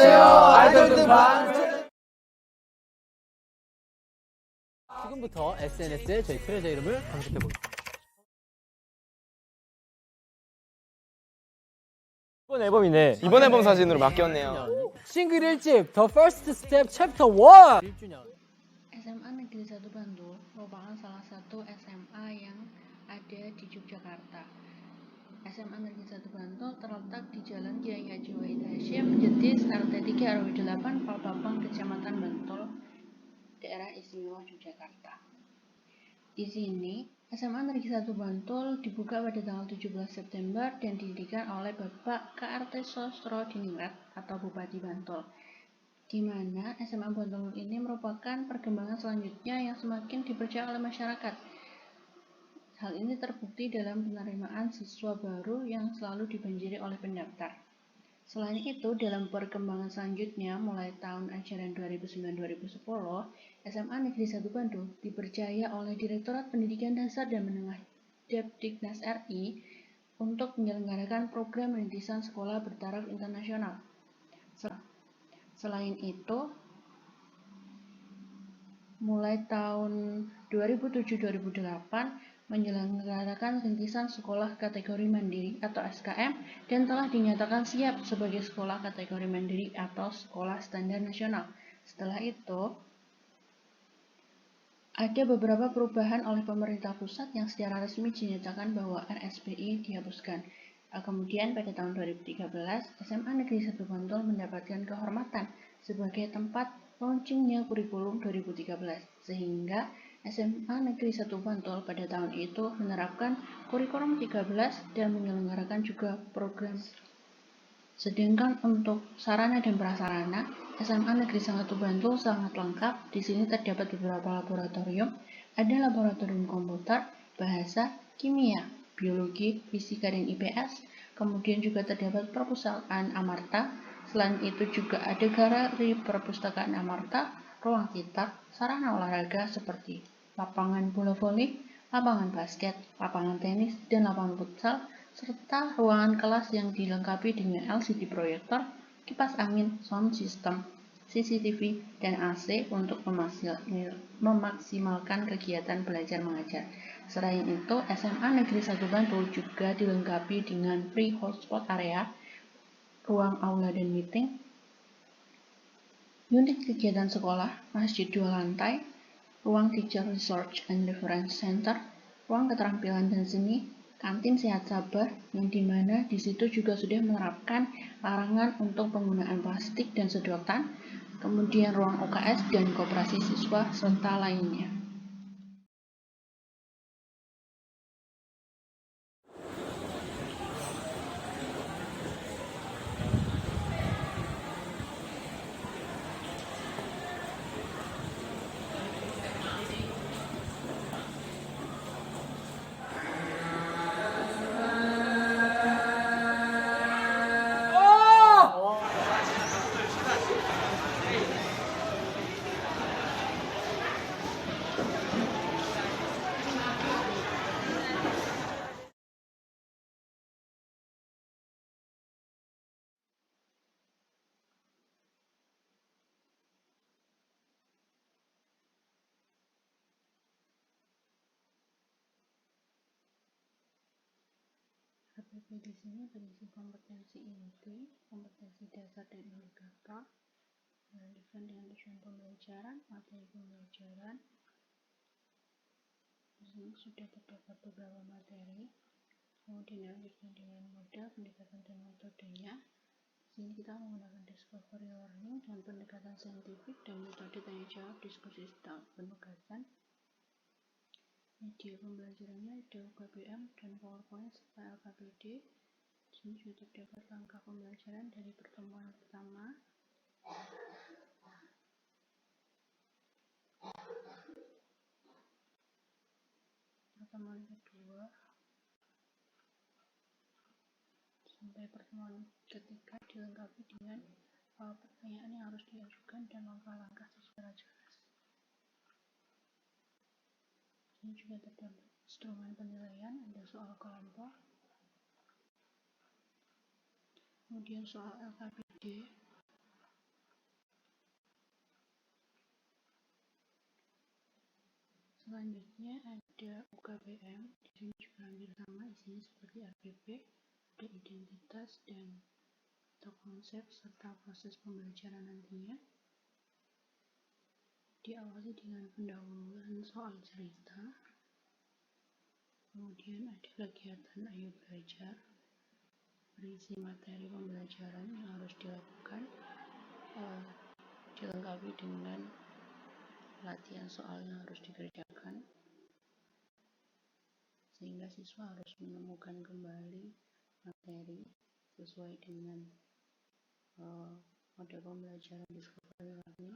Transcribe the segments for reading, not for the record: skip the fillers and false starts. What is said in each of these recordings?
안녕하세요, 아이돌 등반. 지금부터 SNS에 저희 트레저 이름을 검색해보겠습니다. 이번 앨범이네. 이번 앨범 사진으로 바뀌었네요. 싱글 1집 The First Step Chapter 1 1주년. SMA Negeri 1 Bandung merupakan salah satu SMA yang ada di Yogyakarta. SMA Negeri 1 Bantul terletak di Jalan Kiai Haji Wahid Hasyim, Jetis, RT 3 RW 8, Palpabang, Kecamatan Bantul, Daerah Istimewa Yogyakarta. Di sini, SMA Negeri 1 Bantul dibuka pada tanggal 17 September dan didirikan oleh Bapak KRT Sosro Diningrat atau Bupati Bantul, di mana SMA Bantul ini merupakan perkembangan selanjutnya yang semakin dipercaya oleh masyarakat. Hal ini terbukti dalam penerimaan siswa baru yang selalu dibanjiri oleh pendaftar. Selain itu, dalam perkembangan selanjutnya, mulai tahun ajaran 2009-2010, SMA Negeri 1 Bandung dipercaya oleh Direktorat Pendidikan Dasar dan Menengah Depdiknas RI untuk menyelenggarakan program rintisan sekolah bertaraf internasional. Selain itu, mulai tahun 2007-2008 menyelenggarakan rintisan sekolah kategori mandiri atau SKM dan telah dinyatakan siap sebagai sekolah kategori mandiri atau sekolah standar nasional. Setelah itu, ada beberapa perubahan oleh pemerintah pusat yang secara resmi dinyatakan bahwa RSBI dihapuskan. Kemudian pada tahun 2013, SMA Negeri 1 Bantul mendapatkan kehormatan sebagai tempat launchingnya kurikulum 2013, sehingga SMA Negeri 1 Bantul pada tahun itu menerapkan kurikulum 13 dan menyelenggarakan juga program. Sedangkan untuk sarana dan prasarana, SMA Negeri 1 Bantul sangat lengkap. Di sini terdapat beberapa laboratorium, ada laboratorium komputer, bahasa, kimia, biologi, fisika dan IPS. Kemudian juga terdapat perpustakaan Amarta. Selain itu juga ada galeri perpustakaan Amarta, ruang kitab, sarana olahraga seperti lapangan bola voli, lapangan basket, lapangan tenis, dan lapangan futsal, serta ruangan kelas yang dilengkapi dengan LCD proyektor, kipas angin, sound system, CCTV, dan AC untuk memaksimalkan kegiatan belajar mengajar. Selain itu, SMA Negeri 1 Bantul juga dilengkapi dengan free hotspot area, ruang aula dan meeting, unit kegiatan sekolah, masjid 2 lantai, ruang teacher research and reference center, ruang keterampilan dan seni, kantin sehat sabar, yang dimana di situ juga sudah menerapkan larangan untuk penggunaan plastik dan sedotan, kemudian ruang UKS dan koperasi siswa serta lainnya. HPP di sini berisi kompetensi inti, kompetensi dasar dan indikator, relevan dengan tujuan pembelajaran, materi pembelajaran. Di sini sudah terdapat beberapa materi, kemudian dilanjutkan dengan modal, pendekatan dan metodenya. Di sini kita menggunakan discovery learning dan pendekatan saintifik dan metode tanya jawab, diskusi tentang penugasan. Media pembelajarannya ada UKBM dan PowerPoint serta LKPD. Di sini juga terdapat langkah pembelajaran dari pertemuan pertama, pertemuan kedua, sampai pertemuan ketiga, dilengkapi dengan pertanyaan yang harus diajukan dan langkah-langkah secara jelas. Ini juga terdapat instrumen penilaian, ada soal kelompok, kemudian soal LKPD, Selanjutnya ada UKBM. Di sini juga hampir sama, isinya seperti RPP, ada identitas dan atau konsep serta proses pembelajaran nantinya. Diawali dengan pendahuluan soal cerita, kemudian ada kegiatan Ayo Belajar, berisi materi pembelajaran yang harus dilakukan, dilengkapi dengan latihan soal yang harus dikerjakan, sehingga siswa harus menemukan kembali materi sesuai dengan model pembelajaran Discovery Learning.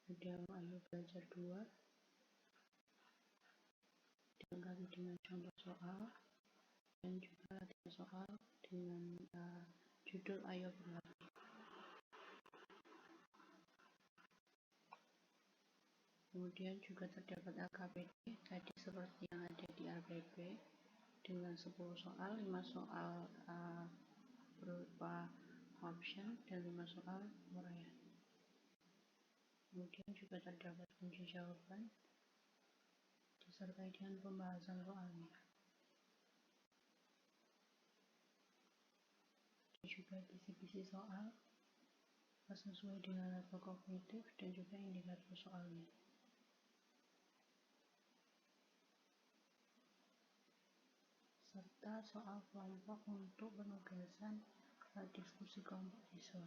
Ada Ayo Belajar 2, dilengkapi dengan contoh soal dan juga latihan soal dengan judul Ayo Berlatih. Kemudian juga terdapat LKPD, tadi seperti yang ada di RPP, dengan 10 soal, 5 soal berupa option dan 5 soal uraian. Kemudian juga terdapat kunci jawaban disertai dengan pembahasan soalnya. Ada juga kisi-kisi soal sesuai dengan level kognitif dan juga indikator soalnya. Serta soal kelompok untuk penugasan diskusi kelompok siswa.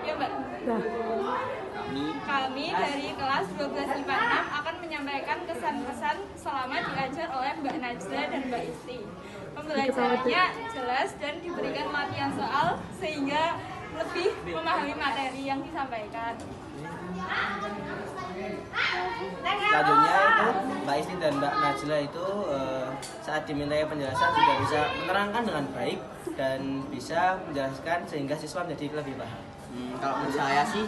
Ya Mbak, kami dari kelas 12 IPA 6 akan menyampaikan kesan-kesan selama diajar oleh Mbak Najla dan Mbak Isti. Pembelajarannya jelas dan diberikan latihan soal sehingga lebih memahami materi yang disampaikan. Selanjutnya itu Mbak Isti dan Mbak Najla itu saat dimintai penjelasan juga bisa menerangkan dengan baik dan bisa menjelaskan sehingga siswa menjadi lebih paham. Kalau menurut saya sih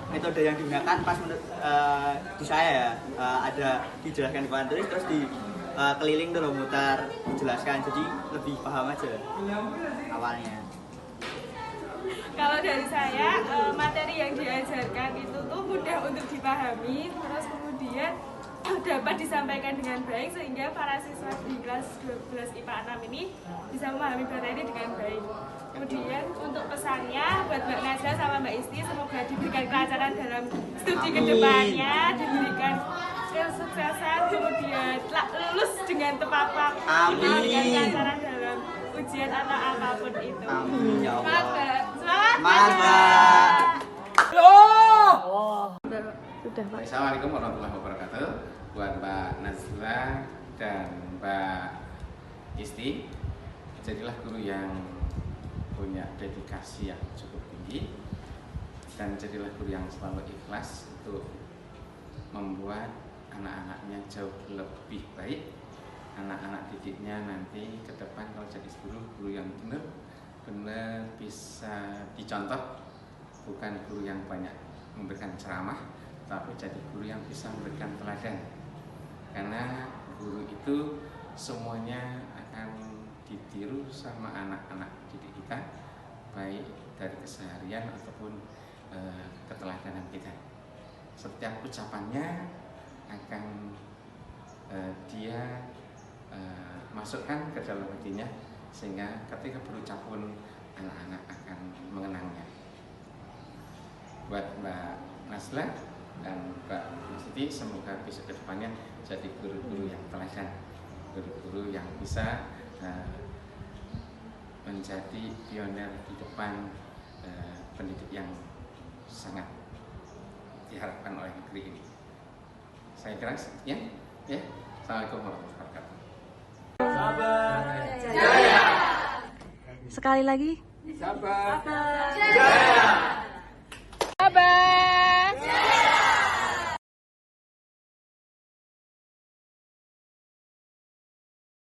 metode yang digunakan pas menurut di saya ya ada dijelaskan di papan tulis terus di keliling terus mutar dijelaskan, jadi lebih paham aja awalnya. Kalau dari saya, materi yang diajarkan itu tuh mudah untuk dipahami, terus kemudian dapat disampaikan dengan baik sehingga para siswa di kelas 12 IPA 6 ini bisa memahami materi dengan baik. Kemudian untuk pesannya buat Mbak Najla sama Mbak Isti, semoga diberikan kelancaran dalam studi kedepannya, diberikan kesuksesan, kemudian lulus dengan tepat waktu, dengan kelancaran dalam ujian atau apapun itu. Amin ya Allah. Semangat Mbak. Semangat Mbak. Assalamualaikum warahmatullahi wabarakatuh. Buat Mbak Najla dan Mbak Isti, jadilah guru yang punya dedikasi yang cukup tinggi dan jadilah guru yang selalu ikhlas untuk membuat anak-anaknya jauh lebih baik. Anak-anak didiknya nanti ke depan kalau jadi guru yang benar bisa dicontoh, bukan guru yang banyak memberikan ceramah, tapi jadi guru yang bisa memberikan teladan. Karena guru itu semuanya akan ditiru sama anak-anak didik kita, baik dari keseharian ataupun keteladanan kita. Setiap ucapannya akan dia masukkan ke dalam hatinya, sehingga ketika berucap pun anak-anak akan mengenangnya. Buat Mbak Najla dan Mbak Siti, semoga besok ke depannya jadi guru-guru yang teladan, guru-guru yang bisa menjadi pioner di depan pendidik yang sangat diharapkan oleh negeri ini. Saya kira sekian ya. Assalamualaikum warahmatullahi wabarakatuh. Sekali lagi. Sabar. Jaya.